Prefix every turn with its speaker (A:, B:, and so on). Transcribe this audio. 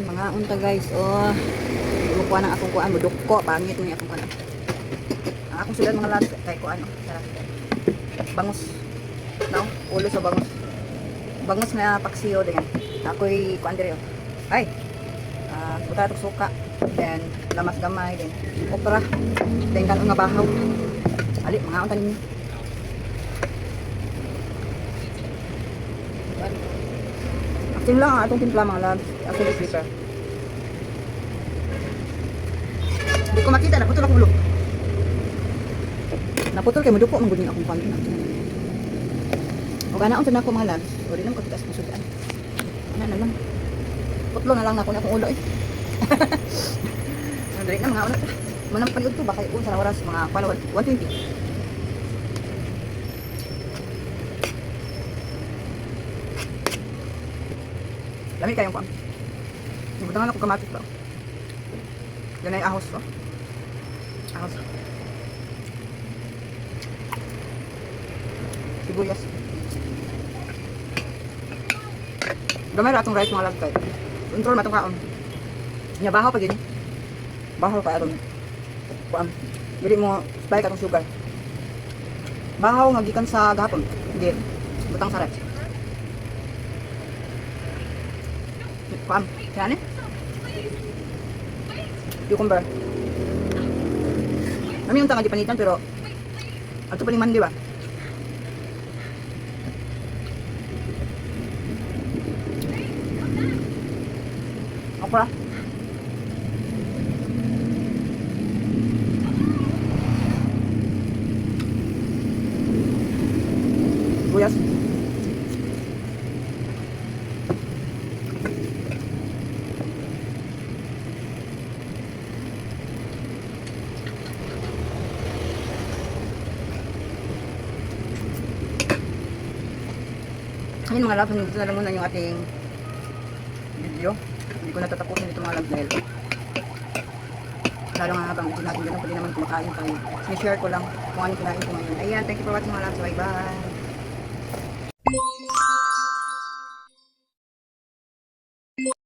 A: mga unta guys. Oh. Kumukuha ng akong kuan mo dukko, pangit ni akong kuan. Ang akong sudan mga lads kay kuan no. Bangus. No, ulo sa bangus. Bangus na paksiyo din. Ako'y kuan diri. Ay. Buta tok suka. Then lamas gamay din. Okra. Then kanon nga bahaw. Ali mga unta ninyo. Asin lang ang atong timpla mga lads. Asin is prepare. Hindi ko makita, naputol akong ulo. Naputol kayo, madupo ang gudin akong pangin. O ganaon sa na ako mga lads. O rin ang katitas ng sudan. Ano na lang. Putlo na lang na ako na akong ulo eh. Nandari na mga ulo. Manang paliod to, baka yun sa oras mga 120. Lami kayong kuang. Ibutangan ako kamatis ba? Yan ay ahos to. Ahos. Sibuyas. Gamay ratong rice mga lagkay. Control matong kaon. Nya bahaw pa gini. Bahaw pa aron. Kuan. Dili mo spy katong sugar. Bahaw nga gikan sa gahapon. Hindi. Butang sa rice. Kuan. Kaya ni? Cucumber. Kami yung tanga di panitan pero ato pa ni man di ba? Okra. Buyas. Ayun mga labs, dito na lang muna yung ating video. Hindi ko natatapusin dito mga labs dahil lalo nga habang video natin ganun, pwede naman kumakain tayo. Sinishare ko lang kung ano kinain ko ngayon. Ayan, thank you for watching mga labs. Bye bye!